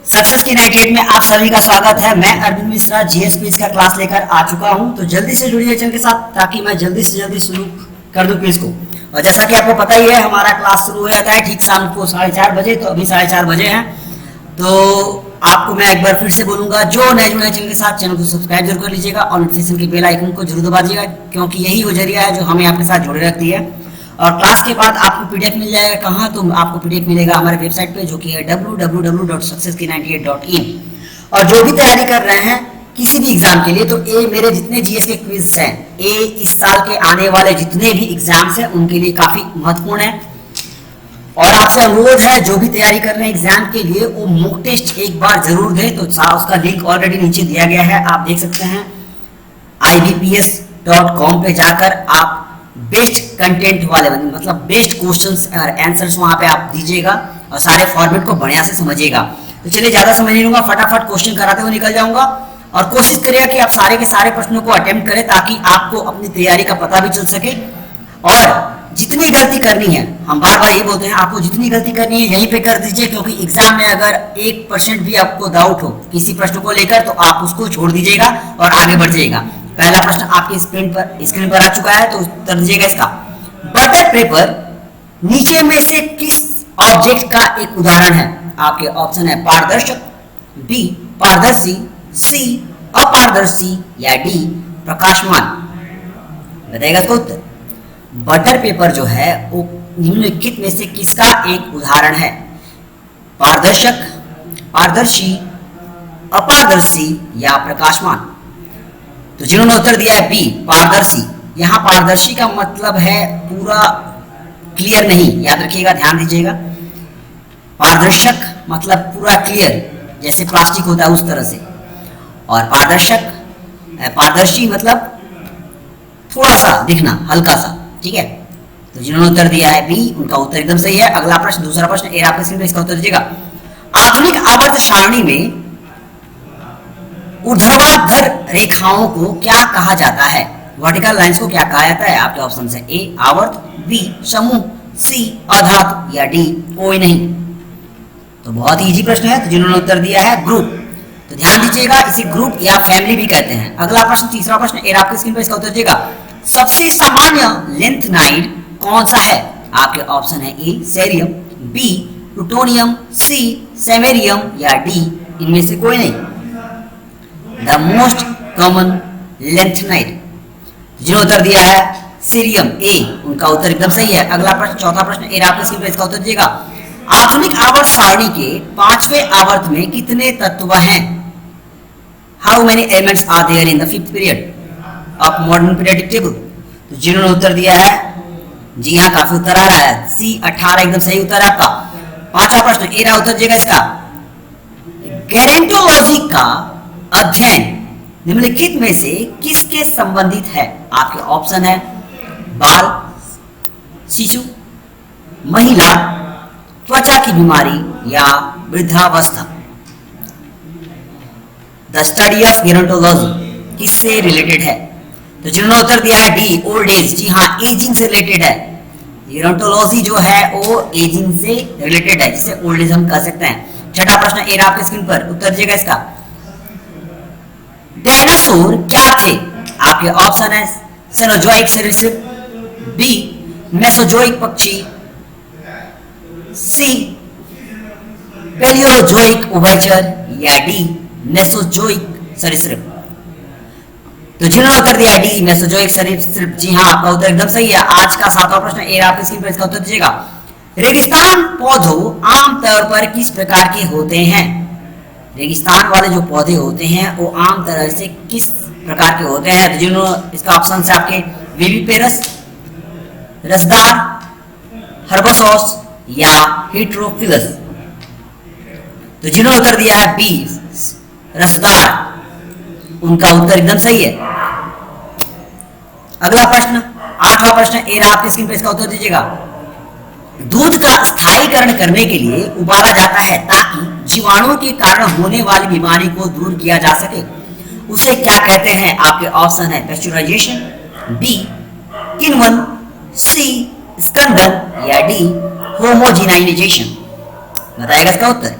Success की 98 में आप सभी का स्वागत है। मैं अरविंद मिश्रा जीएस क्विज का क्लास लेकर आ चुका हूं। तो जल्दी से जुड़िए चैनल के साथ ताकि मैं जल्दी से जल्दी शुरू कर दूं क्विज को। और जैसा कि आपको पता ही है, हमारा क्लास शुरू हो जाता है ठीक शाम को 4:30 बजे। तो अभी 4:30 बजे हैं। तो आपको मैं एक बार फिर से बोलूंगा, जो नए जुड़े चैनल के साथ चैनल को सब्सक्राइब जरूर कर लीजिएगा और नोटिफिकेशन के बेल आइकन को जरूर दबा दीजिएगा, क्योंकि यही वो जरिया है जो हमें आपके साथ जोड़े रखती है। और क्लास के बाद आपको पीडीएफ मिल जाएगा। कहाँ? तो आपको पीडीएफ मिलेगा हमारे वेबसाइट पे, जो कि है www.successki98.in। और जो भी तैयारी कर रहे हैं किसी भी एग्जाम के लिए, तो ये मेरे जितने जीएस के क्विज हैं, ये इस साल के आने वाले जितने भी एग्जाम्स हैं उनके लिए काफी महत्वपूर्ण है। और आपसे अनुरोध है, जो भी तैयारी कर रहे हैं एग्जाम के लिए, वो मॉक टेस्ट एक बार जरूर दें। तो उसका लिंक ऑलरेडी नीचे दिया गया है, आप देख सकते हैं। ibps.com पे जाकर आप बेस्ट कंटेंट वाले, मतलब बेस्ट क्वेश्चंस और आंसर्स वहां पे आप दीजिएगा और सारे फॉर्मेट को बढ़िया से समझिएगा। तो चलिए, ज्यादा समय नहीं लूंगा, फटाफट क्वेश्चन कराते हुए निकल जाऊंगा। और कोशिश करिएगा कि आप सारे के सारे प्रश्नों को अटेम्प्ट करें, ताकि आपको अपनी तैयारी का पता भी चल सके। और जितनी गलती करनी है, हम बार बार ये बोलते हैं, आपको जितनी गलती करनी है यहीं पे कर दीजिए, क्योंकि एग्जाम में अगर 1% भी आपको डाउट हो किसी प्रश्न को लेकर, तो आप उसको छोड़ दीजिएगा और आगे बढ़ जाइएगा। पहला प्रश्न आपके स्क्रीन पर आ चुका है, तो उत्तर दीजिएगा इसका। बटर पेपर नीचे में से किस ऑब्जेक्ट का एक उदाहरण है? आपके ऑप्शन है पारदर्शक, बी पारदर्शी, सी अपारदर्शी या डी प्रकाशमान। बताइएगा इसका उत्तर। बटर पेपर जो है वो निम्नलिखित में से किसका एक उदाहरण है? पारदर्शक, पारदर्शी, अपारदर्शी या प्रकाशमान। तो जिन्होंने उत्तर दिया है बी पारदर्शी, यहाँ पारदर्शी का मतलब है पूरा क्लियर नहीं, याद रखिएगा, ध्यान दीजिएगा। पारदर्शक मतलब पूरा क्लियर, जैसे प्लास्टिक होता है उस तरह से। और पारदर्शी मतलब थोड़ा सा दिखना, हल्का सा, ठीक है। तो जिन्होंने उत्तर दिया है बी, उनका उत्तर एकदम सही है। अगला प्रश्न, दूसरा प्रश्न ए आपके स्क्रीन पर, इसका उत्तर दीजिएगा। आधुनिक आवर्त सारणी में ऊर्ध्वाधर रेखाओं को क्या कहा जाता है? वर्टिकल लाइंस को क्या कहा जाता है? आपके ऑप्शन है ए आवर्त, बी समूह, सी अधात या डी कोई नहीं। तो बहुत ही इजी प्रश्न है। तो जिन्होंने उत्तर दिया है ग्रुप, तो ध्यान दीजिएगा, इसे ग्रुप या फैमिली भी कहते हैं। अगला प्रश्न, तीसरा प्रश्न ए आपके स्क्रीन पर, इसका उत्तर दीजिएगा। सबसे सामान्य लेंथनाइड कौन सा है? आपके ऑप्शन है ए सेरियम, बी प्लूटोनियम, सी सेमेरियम या डी इनमें से कोई नहीं। द मोस्ट कॉमन लेंथनाइड, जिन्होंने उत्तर दिया है सीरियम, ए, उनका उत्तर एकदम सही है। अगला प्रश्न, चौथा प्रश्न ए आपके स्क्रीन पर, इसका उत्तर दीजिएगा। आधुनिक आवर्त सारणी के 5वें आवर्त में कितने तत्व हैं? How many elements are there in the 5th period of modern periodic table? तो जिन्होंने उत्तर दिया है, जी हाँ, काफी उत्तर आ रहा है, सी 18 एकदम सही उत्तर है आपका। पांचवा प्रश्न ए उत्तर दीजिएगा इसका। गेरेंटोलॉजी का अध्ययन निम्नलिखित में से किसके संबंधित है? आपके ऑप्शन है बाल, शिशु, महिला, त्वचा की बीमारी या वृद्धावस्था। द स्टडी ऑफ गेरोंटोलॉजी किससे रिलेटेड है? तो जिन्होंने उत्तर दिया है डी ओल्ड एज, जी हाँ, एजिंग से रिलेटेड है। गेरोंटोलॉजी जो है वो एजिंग से रिलेटेड है, जिसे ओल्ड एज हम कह सकते हैं। छठा प्रश्न ए आपके स्क्रीन पर, उत्तर दीजिएगा इसका। डायनासोर क्या थे? आपके ऑप्शन है सेनोजोइक सरीसृप, बी मेसोजोइक पक्षी, सी पैलियोजोइक उभयचर या डी मेसोजोइक सरीसृप। तो जिन्होंने उत्तर दिया डी मेसोजोइक सरीसृप, जी हाँ, आपका उत्तर एकदम सही है। आज का सातवां प्रश्न ए आपके स्क्रीन पर, इसका उत्तर दीजिएगा। रेगिस्तान पौधों आमतौर पर किस प्रकार के होते हैं? रेगिस्तान वाले जो पौधे होते हैं वो आम तरह से किस प्रकार के होते हैं? तो जिन्होंने, इसका ऑप्शन है आपके विविपेरस, रसदार, हर्बोसॉस या हेट्रोफिलस। तो जिन्होंने उत्तर दिया है बी रसदार, उनका उत्तर एकदम सही है। अगला प्रश्न, आठवां प्रश्न ए आपके स्क्रीन पर, इसका उत्तर दीजिएगा। दूध का स्थायीकरण करने के लिए उबाला जाता है ताकि जीवाणुओं के कारण होने वाली बीमारी को दूर किया जा सके, उसे क्या कहते हैं? आपके ऑप्शन है पेस्चुराइजेशन, बी किण्वन, सी स्कंदन या डी होमोजिनाइजेशन। बताएगा इसका उत्तर।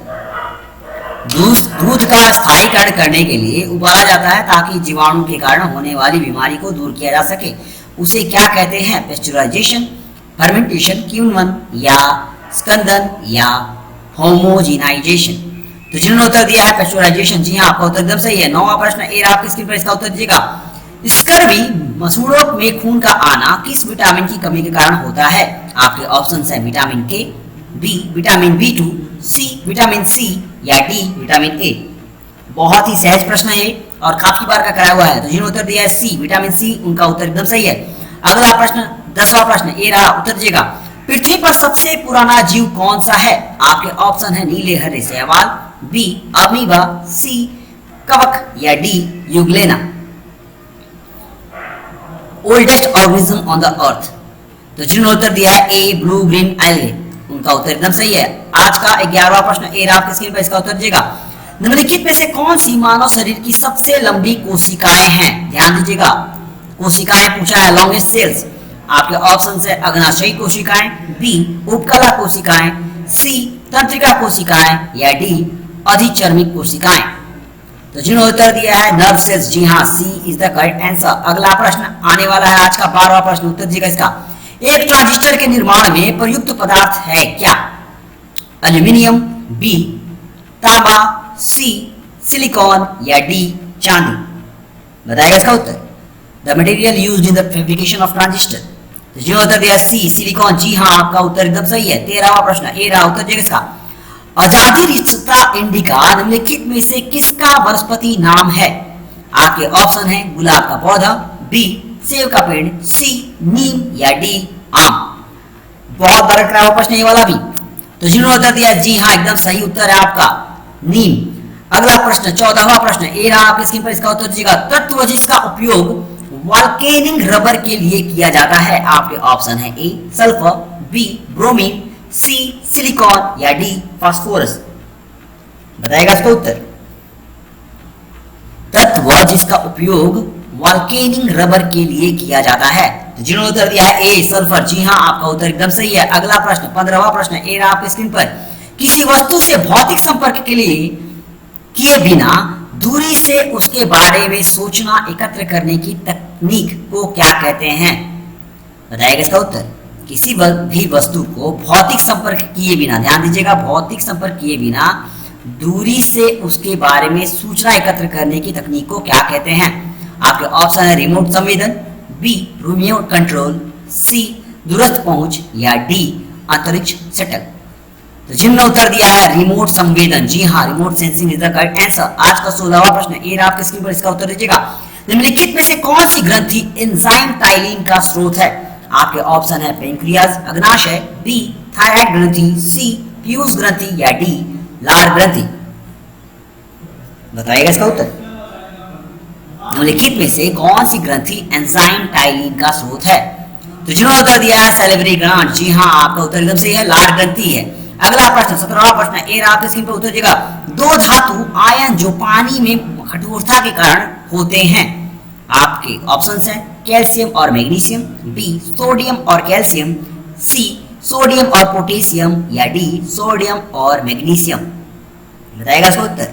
दूध का स्थायीकरण करने के लिए उबाला जाता है ताकि जीवाणु के कारण होने वाली बीमारी को दूर किया जा सके। उसे क्या कहते हैं? पेस्चुराइजेशन, फर्मेंटेशन, क्यूनवन या स्कंदन या होमोजिनाइजेशन। तो जिन्होंने उत्तर दिया है पेस्चुराइजेशन, जी हाँ आपका उत्तर एकदम सही है। 9वां प्रश्न ए रहा आपकी स्क्रीन पर, इसका उत्तर दीजिएगा। स्कर्वी मसूड़ों में खून का आना किस विटामिन की कमी के कारण होता है? आपके ऑप्शन है विटामिन के, B vitamin बी2, C vitamin C या डी विटामिन ए। बहुत ही सहज प्रश्न है और काफी बार का कराया हुआ है। तो जिन्होंने उत्तर दिया है सी विटामिन सी, उनका उत्तर एकदम सही है। अगला प्रश्न 10वां प्रश्न ए रहा, उत्तर दीजिएगा। पृथ्वी पर सबसे पुराना जीव कौन सा है? आपके ऑप्शन है नीले हरे शैवाल, बी अमीबा, सी कवक या D euglena. Oldest organism on the earth. तो जिन्होंने उत्तर दिया है ए ब्लू ग्रीन एल्गे, उनका उत्तर एकदम सही है। आज का 11वां प्रश्न ए रहा आपकी स्क्रीन पर, इसका उत्तर दीजिएगा। निम्नलिखित में से कौन सी मानव शरीर की सबसे लंबी कोशिकाएं हैं? ध्यान दीजिएगा, कोशिकाएं पूछा है, लॉन्गेस्ट सेल्स। आपके ऑप्शन है अग्नाशयी कोशिकाएं, बी उपकला कोशिकाएं, सी तंत्रिका कोशिकाएं या डी अधिचर्मिक कोशिकाएं। तो जिन्होंने उत्तर दिया है नर्व सेल्स, जी हाँ सी इज द करेक्ट आंसर। अगला प्रश्न आने वाला है आज का 12वां प्रश्न, उत्तर दीजिएगा इसका। एक ट्रांजिस्टर के निर्माण में प्रयुक्त पदार्थ है क्या? एल्यूमिनियम, बी तांबा, सी सिलिकॉन या डी चांदी। बताएगा इसका उत्तर। The material used in the fabrication of transistor. तो जो उत्तर दिया सी सिलिकॉन, जी हाँ आपका उत्तर एकदम सही है। 13वां प्रश्न ए रहा, उत्तर दीजिएगा इसका। अजादिरिस्ता इंडिका निम्नलिखित में से किसका वनस्पति नाम है? आपके ऑप्शन है गुलाब का पौधा, बी सेब का पेड़, सी नीम या डी आम। बहुत बड़ा कराया हुआ प्रश्न ये वाला भी। तो जिन्होंने उत्तर दिया जी हाँ एकदम सही उत्तर है आपका नीम। अगला प्रश्न 14वां प्रश्न ए रहा आपकी स्क्रीन पर, इसका उत्तर दीजिएगा। तत्व जिसका उपयोग वॉल्केनिक रबर के लिए किया जाता है? आपके ऑप्शन है ए सल्फर, बी ब्रोमीन, सी सिलिकॉन या डी फास्फोरस। बताएगा इसका उत्तर। तत्व जिसका उपयोग वॉल्केनिक रबर के लिए किया जाता है। तो जिन्होंने उत्तर दिया है ए सल्फर, जी हाँ आपका उत्तर एकदम सही है। अगला प्रश्न 15वां प्रश्न ए रहा आपकी स्क्रीन पर। किसी वस्तु से भौतिक संपर्क के लिए किए बिना दूरी से उसके बारे में सूचना एकत्र करने की तकनीक को क्या कहते हैं? बताएगा इसका उत्तर। किसी भी वस्तु को भौतिक संपर्क किए बिना, ध्यान दीजिएगा, भौतिक संपर्क किए बिना दूरी से उसके बारे में सूचना एकत्र करने की तकनीक को क्या कहते हैं? आपके ऑप्शन है रिमोट संवेदन, बी रिमोट कंट्रोल, सी दूरस्थ पहुंच या डी अंतरिक्ष शटल। तो जिन्होंने उत्तर दिया है रिमोट संवेदन, जी हाँ remote sensing is the correct answer. आज का 16वां प्रश्न ए रहा आपके स्क्रीन पर, इसका उत्तर दीजिएगा। निम्नलिखित में से कौन सी ग्रंथि एंजाइम टाइलिन का स्रोत है? आपके ऑप्शन है पेनक्रियाज, अग्नाशय, बी थायराइड ग्रंथि, सी पीयूष ग्रंथि या डी लार ग्रंथि। बताइएगा इसका उत्तर। निम्नलिखित में से कौन सी ग्रंथि एंजाइम टाइलिन का स्रोत है? तो जिन्होंने उत्तर दिया है सैलिवरी ग्लैंड, जी हाँ आपका उत्तर एकदम सही है, लार ग्रंथि है। अगला प्रश्न 17वां प्रश्न ए रहा आपके स्क्रीन पर, उत्तर दीजिएगा। दो धातु आयन जो पानी में कठोरता के कारण होते हैं, आपके ऑप्शन है कैल्शियम और मैग्नीशियम, बी सोडियम और कैल्शियम, सी सोडियम और पोटेशियम या डी सोडियम और मैग्नीशियम। बताएगा इसका उत्तर।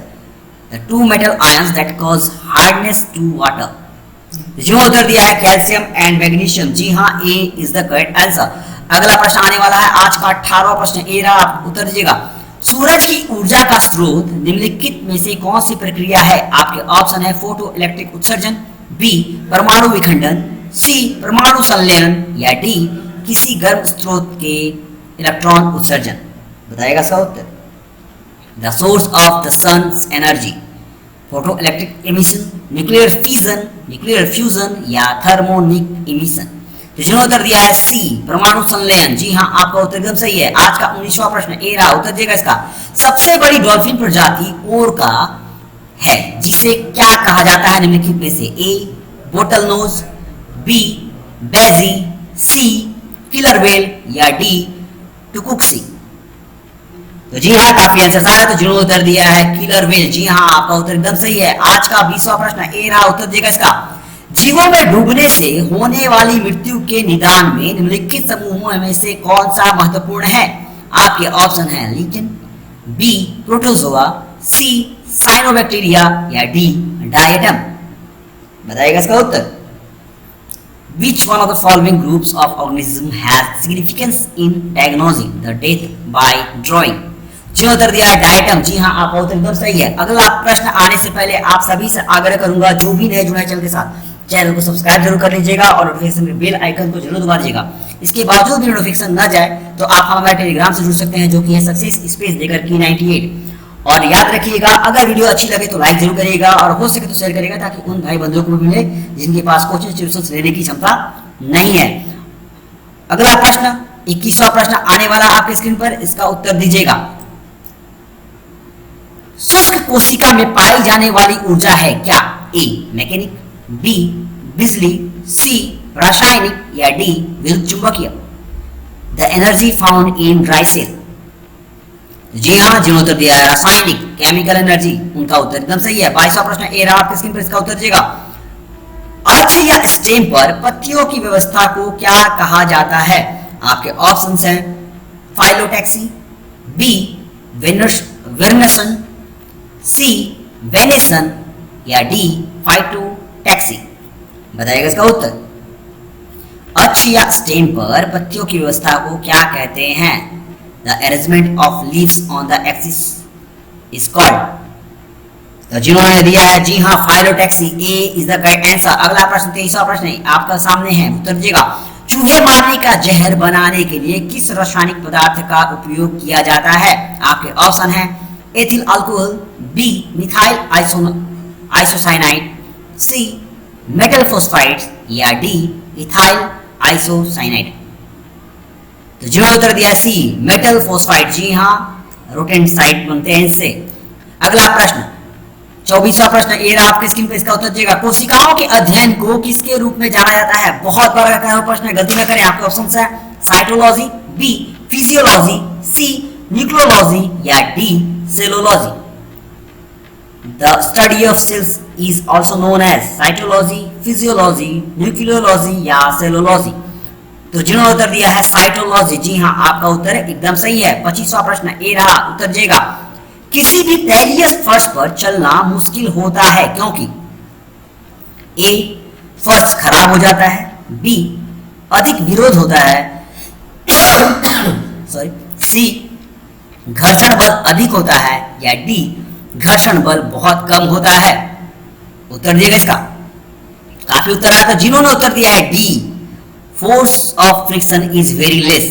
The two metal ions that cause hardness to water. जो उत्तर दिया है कैल्शियम एंड मैग्नीशियम, जी हाँ A is the correct answer. अगला प्रश्न आने वाला है आज का 18वां प्रश्न ए रहा, आप उत्तर दीजिएगा। सूरज की ऊर्जा का स्रोत निम्नलिखित में से कौन सी प्रक्रिया है? आपके ऑप्शन है फोटो इलेक्ट्रिक उत्सर्जन, बी परमाणु विखंडन, सी परमाणु संलयन या डी किसी गर्म स्रोत के इलेक्ट्रॉन उत्सर्जन। बताएगा इसका उत्तर। The source of the sun's energy, photo electric emission, nuclear fusion या थर्मोनिक एमिशन। तो जिन्होंने उत्तर दिया है सी परमाणु संलयन, जी हाँ आपका उत्तर एकदम सही है। आज का 19वां प्रश्न ए रहा, उत्तर दीजिएगा इसका। सबसे बड़ी डॉल्फिन प्रजाति ओरका है जिसे क्या कहा जाता है निम्नलिखित में से? ए बोटल नोज, बी बेजी, सी किलर वेल या डी टुकुक्सी। तो जी हाँ काफी आंसर आया। तो जिन्होंने उत्तर दिया है किलर वेल, जी हाँ आपका उत्तर एकदम सही है। आज का 20वां प्रश्न ए रहा, उत्तर दीजिएगा इसका। जीवों में डूबने से होने वाली मृत्यु के निदान में निम्नलिखित समूहों में से कौन सा महत्वपूर्ण है? आपके ऑप्शन है लीचन, बी प्रोटोजोआ, सी साइनोबैक्टीरिया या डी डायटम? बताइएगा इसका उत्तर। Which one of the following groups of organism has significance in diagnosing the death by drawing? जी उत्तर दिया है डायटम। जी हाँ, आपका उत्तर एकदम सही है। अगला प्रश्न आने से पहले आप सभी से आग्रह करूंगा, जो भी नए जुड़े हैं चैनल के साथ, चैनल को सब्सक्राइब जरूर कर लीजिएगा और नोटिफिकेशन के बेल आइकन को जरूर दबा दीजिएगा। इसके बावजूद भी नोटिफिकेशन ना जाए तो आप हमारे टेलीग्राम से जुड़ सकते हैं, जो कि है सक्सेस स्पेस देकर की 98। और याद रखिएगा, अगर वीडियो अच्छी लगे तो लाइक जरूर करिएगा और हो सके तो शेयर करिएगा, ताकि उन भाई बंधुओं को भी मिले जिनके पास कोचिंग ट्यूशन लेने की क्षमता नहीं है। अगला प्रश्न 21वां प्रश्न आने वाला आपके स्क्रीन पर, इसका उत्तर दीजिएगा। शुष्क कोशिका में पाई जाने वाली ऊर्जा है क्या? ए मैकेनिक, बी बिजली, सी रासायनिक या डी विद्युत चुंबकीय? The energy found in dry cell. जी हाँ, जिन्होंने उत्तर दिया है रासायनिक, केमिकल एनर्जी, उनका उत्तर एकदम सही है। 22वां प्रश्न ए रहा आपके स्क्रीन पर, इसका उत्तर दीजिएगा। अर्थ या स्टेम पर पत्तियों की व्यवस्था को क्या कहा जाता है? आपके ऑप्शंस हैं फाइलोटैक्सी, बी वेनेसन, सी वेनेसन या डी फाइटोटैक्सी? बताइएगा इसका उत्तर। अक्ष या स्टेम पर पत्तियों की व्यवस्था को क्या कहते हैं? The arrangement of leaves on the axis is called। तो जिन्होंने दिया है जी हाँ phyllotaxy, A is the correct answer. अगला प्रश्न 23वां प्रश्न आपका सामने है, उत्तर दीजिएगा। चूहे मारने का जहर बनाने के लिए किस रासायनिक पदार्थ का उपयोग किया जाता है? आपके ऑप्शन है ethyl alcohol, B methyl isocyanide, C metal phosphide या डी इथाइल आइसोसाइनाइड? तो जिन्होंने उत्तर दिया सी मेटल फोस्फाइड। जी हाँ, रोटेंसाइड बनते हैं इससे। अगला प्रश्न 24वां प्रश्न ए रहा आपके स्क्रीन पे, इसका उत्तर दीजिएगा। कोशिकाओं के अध्ययन को किसके रूप में जाना जाता है? बहुत बड़ा प्रश्न है, गलती न करें। आपके ऑप्शंस है cytology, B physiology, C nucleology या D cellulology? The study of cells is also known as cytology, physiology, nucleology या सेलुलॉजी? तो जिन्होंने उत्तर दिया है साइटोलॉजी। जी हाँ, आपका उत्तर एकदम सही है। 25वां प्रश्न ए रहा, उत्तर दीजिएगा। किसी भी तैलीय फर्श पर चलना मुश्किल होता है क्योंकि? ए फर्श खराब हो जाता है, बी अधिक विरोध होता है सॉरी, सी घर्षण बल अधिक होता है या डी घर्षण बल बहुत कम होता है? उत्तर दिएगा इसका। काफी उत्तर आया। तो जिन्होंने उत्तर दिया है D force of friction is very less.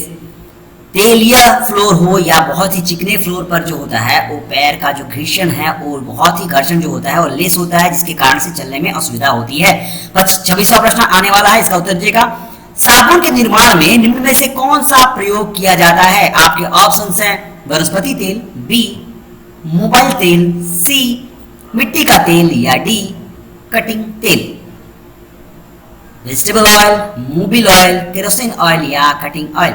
तेलीय फ्लोर हो या बहुत ही चिकने फ्लोर पर जो होता है, वो पैर का जो घर्षण है वो बहुत ही घर्षण जो होता है वो लेस होता है, जिसके कारण से चलने में असुविधा होती है। 26वां प्रश्न आने वाला है, इसका उत्तर दीजिएगा। साबुन के निर्माण में निम्न में से कौन सा प्रयोग किया जाता है? आपके ऑप्शंस हैं वनस्पति तेल, बी मोबाइल तेल, सी मिट्टी का तेल या डी कटिंग तेल? Vegetable oil, Mobil oil, kerosene oil या कटिंग ऑयल?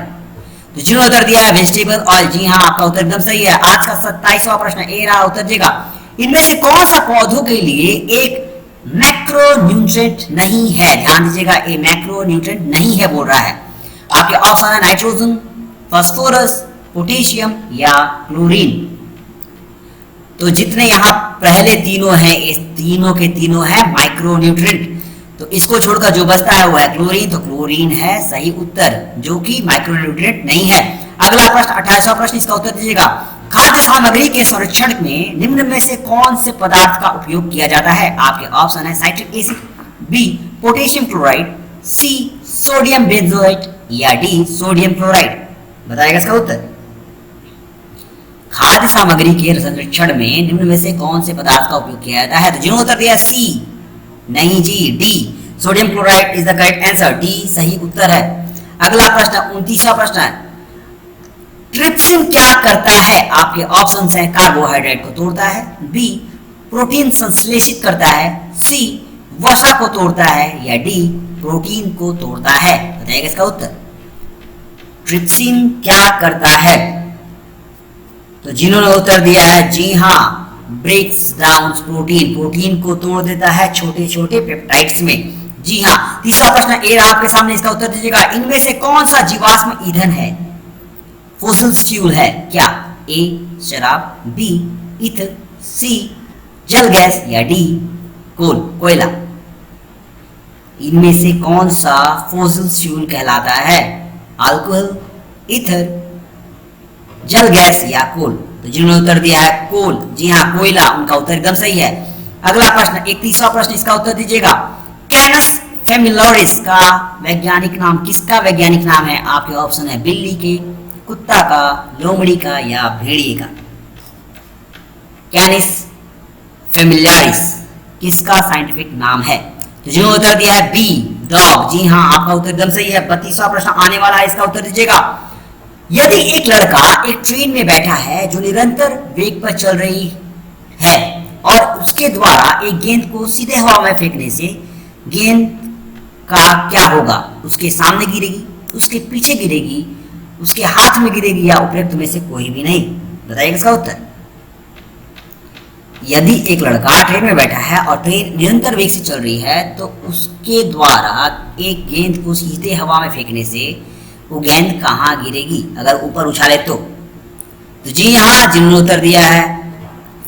तो जिन्होंने उत्तर दिया है वेजिटेबल ऑयल। जी हाँ, आपका उत्तर एकदम सही है। आज का 27वां प्रश्न ए रहा, उत्तर दीजिएगा। इनमें से कौन सा पौधों के लिए एक मैक्रोन्यूट्रिएंट नहीं है? ध्यान दीजिएगा, ए मैक्रोन्यूट्रिएंट नहीं है बोल रहा है। आपके ऑप्शन है नाइट्रोजन, फास्फोरस, पोटेशियम या क्लोरीन? तो जितने यहाँ पहले तीनों हैं, इस तीनों के तीनों है माइक्रोन्यूट्रिएंट। तो इसको छोड़कर जो बचता है वो है क्लोरीन। तो क्लोरीन है सही उत्तर, जो कि माइक्रोन्यूट्रिएंट नहीं है। अगला प्रश्न 28वां प्रश्न, इसका उत्तर दीजिएगा। खाद्य सामग्री के संरक्षण में निम्न में से कौन से पदार्थ का उपयोग किया जाता है? आपके ऑप्शन है citric acid, B potassium chloride, C sodium benzoate या डी सोडियम क्लोराइड? बताएगा इसका उत्तर। खाद्य सामग्री के संरक्षण में निम्न में से कौन से पदार्थ का उपयोग किया जाता है? तो जिन्होंने उत्तर दिया सी नहीं जी, D sodium chloride is the correct answer. D सही उत्तर है। अगला प्रश्न 29वां प्रश्न है। ट्रिप्सिन क्या करता है? आपके ऑप्शंस हैं कार्बोहाइड्रेट को तोड़ता है, बी प्रोटीन संश्लेषित करता है, सी वसा को तोड़ता है या डी प्रोटीन को तोड़ता है? बताइएगा इसका उत्तर। ट्रिप्सिन क्या करता है? तो जिन्होंने उत्तर दिया है जी हाँ, ब्रेक्स डाउन प्रोटीन, प्रोटीन को तोड़ देता है छोटे छोटे पेप्टाइड्स में। जी हाँ, तीसरा प्रश्न ए रहा आपके सामने, इसका उत्तर दीजिएगा। इनमें से कौन सा जीवाश्म ईंधन है? फॉसिल फ्यूल है क्या? ए शराब, बी ईथर, सी जल गैस या डी कोयला। इनमें से कौन सा फॉसिल फ्यूल कहलाता है? अल्कोहल, ईथर, जल गैस या कोल? तो जिन्होंने उत्तर दिया है कोल, जी हाँ कोयला, उनका उत्तर एकदम सही है। अगला प्रश्न, एक तीसरा प्रश्न, इसका उत्तर दीजिएगा। कैनस फेमिलोरिस का वैज्ञानिक नाम, किसका वैज्ञानिक नाम है? आपके ऑप्शन है बिल्ली के, कुत्ता का, लोमड़ी का या भेड़िए का। कैनिस फेमिलियारिस किसका साइंटिफिक नाम है? तो जिन्होंने उत्तर दिया है बी डॉग, जी हाँ आपका उत्तर एकदम सही है। 32वां प्रश्न आने वाला है, इसका उत्तर दीजिएगा। यदि एक लड़का एक ट्रेन में बैठा है जो निरंतर वेग पर चल रही है और उसके द्वारा एक गेंद को सीधे हवा में फेंकने से गेंद का क्या होगा? उसके सामने गिरेगी, उसके पीछे गिरेगी, उसके हाथ में गिरेगी या उपयुक्त में से कोई भी नहीं? बताइए इसका उत्तर। यदि एक लड़का ट्रेन में बैठा है और ट्रेन निरंतर वेग से चल रही है तो उसके द्वारा एक गेंद को सीधे हवा में फेंकने से वो गेंद कहाँ गिरेगी अगर ऊपर उछाले तो जी हाँ जिन्होंने उत्तर दिया है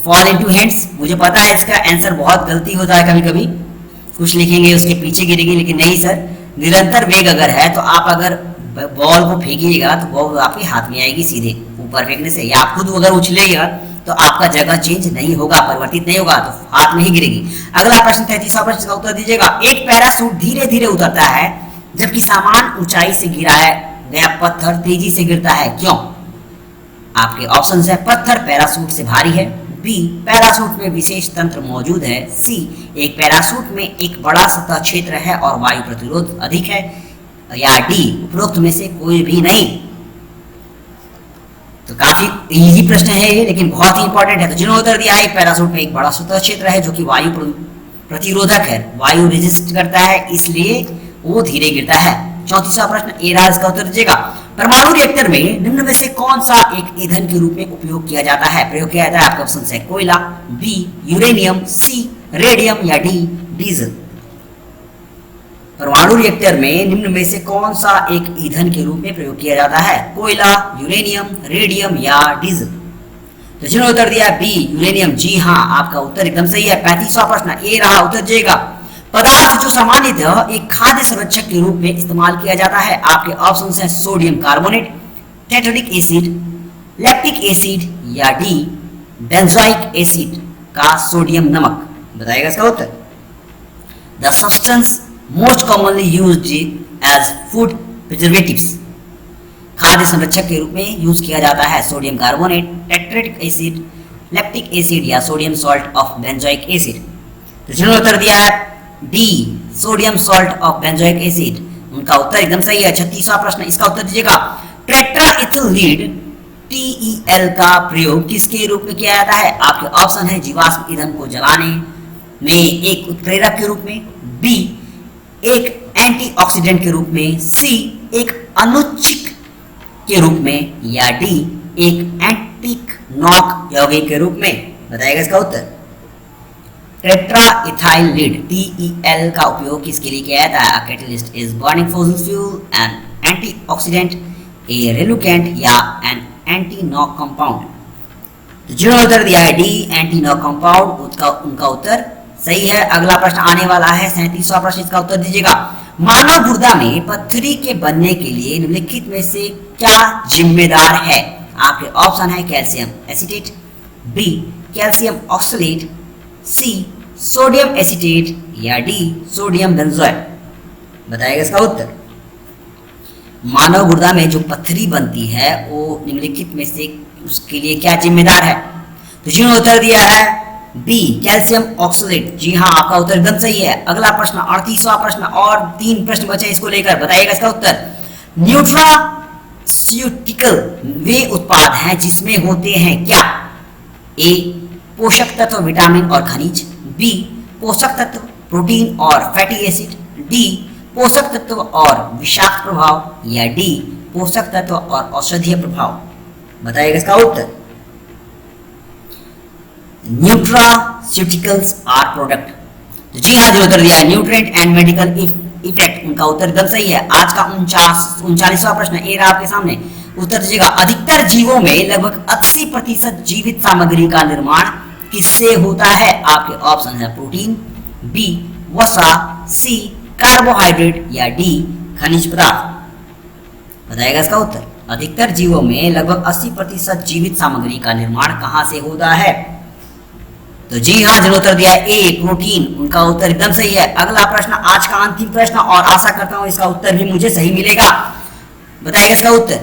फॉल इनटू हैंड्स। मुझे पता है इसका आंसर बहुत गलती होता है, कभी कभी कुछ लिखेंगे उसके पीछे गिरेगी, लेकिन नहीं सर, निरंतर वेग अगर है तो आप अगर बॉल को फेंकिएगा तो बॉल आपके हाथ में आएगी सीधे ऊपर फेंकने से, या आप खुद अगर उछलेगा तो आपका जगह चेंज नहीं होगा, परिवर्तित नहीं होगा, तो हाथ में ही गिरेगी। अगला प्रश्न 33वां प्रश्न का उत्तर दीजिएगा। एक पैराशूट धीरे धीरे उतरता है जबकि समान ऊंचाई से गिरा है गया पत्थर तेजी से गिरता है, क्यों? आपके ऑप्शन है पत्थर पैराशूट से भारी है, बी पैराशूट में विशेष तंत्र मौजूद है, सी एक पैराशूट में एक बड़ा सतह क्षेत्र है और वायु प्रतिरोध अधिक है, या डी उपरोक्त में से कोई भी नहीं। तो काफी इजी प्रश्न है ये, लेकिन बहुत ही इंपॉर्टेंट है। तो जिन्होंने उत्तर दिया है पैराशूट में एक बड़ा सतह क्षेत्र है जो कि वायु प्रतिरोधक है, वायु रेजिस्ट करता है, इसलिए वो धीरे गिरता है। 34वां प्रश्न ए रहा, इसका उत्तर दीजिएगा। परमाणु रिएक्टर में निम्न में से कौन सा एक ईंधन के रूप में उपयोग किया जाता है? प्रयोग किया जाता है, आपके ऑप्शन है कोयला, बी यूरेनियम, सी रेडियम या डी डीजल। परमाणु रिएक्टर में निम्न में से कौन सा एक ईंधन के रूप में प्रयोग किया जाता है? कोयला, यूरेनियम, रेडियम या डीजल? तो जिन्होंने उत्तर दिया बी यूरेनियम, जी हाँ आपका उत्तर एकदम सही है। 35वां प्रश्न ए रहा, उत्तर दीजिएगा। पदार्थ जो सामान्यतः एक खाद्य संरक्षक के रूप में इस्तेमाल किया जाता है, आपके ऑप्शन हैं sodium carbonate, tartaric acid, lactic acid या डी बेंजोइक एसिड का सोडियम नमक? बताइएगा इसका उत्तर। The substance most commonly used as food preservatives, खाद्य संरक्षक के रूप में यूज किया जाता है sodium carbonate, tartaric acid, lactic acid या sodium salt of benzoic acid? तो जिन्होंने उत्तर दिया है D sodium salt of benzoic acid, उनका उत्तर एकदम सही है। 36वां प्रश्न, इसका उत्तर दीजिएगा। टेट्राइथिलीन TEL का प्रयोग किसके रूप में किया जाता है? आपके ऑप्शन है जीवाश्म ईंधन को जलाने में एक उत्प्रेरक के रूप में, बी एक एंटीऑक्सीडेंट के रूप में, सी एक अनुच्छिक के रूप में या डी एक एंटीक नॉक यौगिक के रूप में? बताइएगा इसका उत्तर। टेट्राइथिलीन TEL का उपयोग किसके लिए किया जाता है? Catalyst is burning fossil fuel, an antioxidant, a reluctant या एन एंटी नॉक कंपाउंड? तो जिन्होंने उत्तर दिया है डी एंटी नॉक कंपाउंड, उनका उत्तर सही है। अगला प्रश्न आने वाला है 37वां प्रश्न, इसका उत्तर दीजिएगा। मानव गुर्दा में पथरी के बनने के लिए निम्नलिखित में से क्या जिम्मेदार है? आपके ऑप्शन है calcium acetate, B calcium oxalate, C sodium acetate या डी सोडियम बेंजोएट? बताइएगा इसका उत्तर। मानव गुर्दा में जो पथरी बनती है वो निम्नलिखित में से उसके लिए क्या जिम्मेदार है? तो जिन्होंने उत्तर दिया है बी कैल्शियम ऑक्सलेट, जी हाँ आपका उत्तर एकदम सही है। अगला प्रश्न 38वां प्रश्न, और 3 प्रश्न बचे इसको लेकर, बताइएगा इसका उत्तर। न्यूट्रास्यूटिकल वे उत्पाद हैं जिसमें होते हैं क्या? ए पोषक तत्व विटामिन और खनिज, बी पोषक तत्व प्रोटीन और फैटी एसिड, डी पोषक तत्व और विषाक्त प्रभाव या डी पोषक तत्व और औषधीय प्रभाव? बताइएगा इसका उत्तर। न्यूट्रास्यूटिकल्स आर प्रोडक्ट, तो जी हाँ जो उत्तर दिया है न्यूट्रिएंट एंड मेडिकल इफेक्ट, उनका उत्तर एकदम सही है। आज का 39वां प्रश्न ए रहा आपके सामने, उत्तर दीजिएगा। अधिकतर जीवों में लगभग 80% जीवित सामग्री का निर्माण किससे होता है? आपके ऑप्शन है प्रोटीन, बी वसा, सी कार्बोहाइड्रेट या डी खनिज पदार्थ। बताएगा इसका उत्तर। अधिकतर जीवों में लगभग 80% जीवित सामग्री का निर्माण कहां से होता है? तो जी हाँ, जिन्होंने उत्तर दिया ए प्रोटीन, उनका उत्तर एकदम सही है। अगला प्रश्न, आज का अंतिम प्रश्न, और आशा करता हूं इसका उत्तर भी मुझे सही मिलेगा। बताइएगा इसका उत्तर।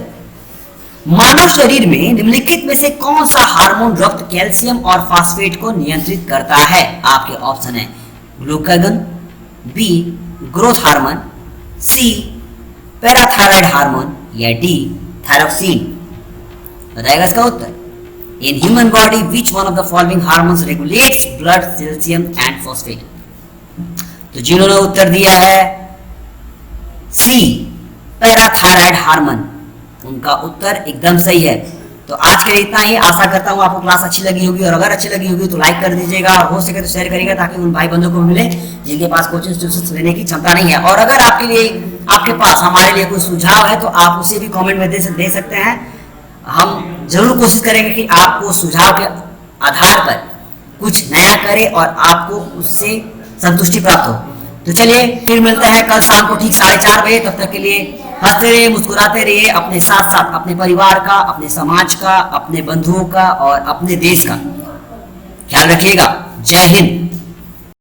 मानव शरीर में निम्नलिखित में से कौन सा हार्मोन रक्त कैल्शियम और फास्फेट को नियंत्रित करता है? आपके ऑप्शन है ग्लूकागन, बी ग्रोथ हार्मोन, सी पैराथायराइड हार्मोन या डी थायरोक्सिन। बताएगा इसका उत्तर। In human body, which one of the following hormones regulates blood calcium and phosphate? तो जिन्होंने उत्तर दिया है सी पैराथायराइड हार्मोन, उनका उत्तर एकदम सही है। तो आज के लिए इतना ही। आशा करता हूँ आपको क्लास अच्छी लगी होगी, और अगर अच्छी लगी होगी तो लाइक कर दीजिएगा, और हो सके तो शेयर करिएगा, ताकि उन भाई बंधुओं को मिले जिनके पास कोचिंग ट्यूशंस लेने की क्षमता नहीं है। और अगर आपके पास हमारे लिए कोई सुझाव है तो आप उसे भी कमेंट में दे सकते हैं। हम जरूर कोशिश करेंगे कि आपको सुझाव के आधार पर कुछ नया करें और आपको उससे संतुष्टि प्राप्त हो। तो चलिए फिर मिलते हैं कल शाम को ठीक 4:30 बजे। तब तक के लिए हंसते रहिए, मुस्कुराते रहिए, अपने साथ साथ अपने परिवार का, अपने समाज का, अपने बंधुओं का और अपने देश का ख्याल रखिएगा। जय हिंद।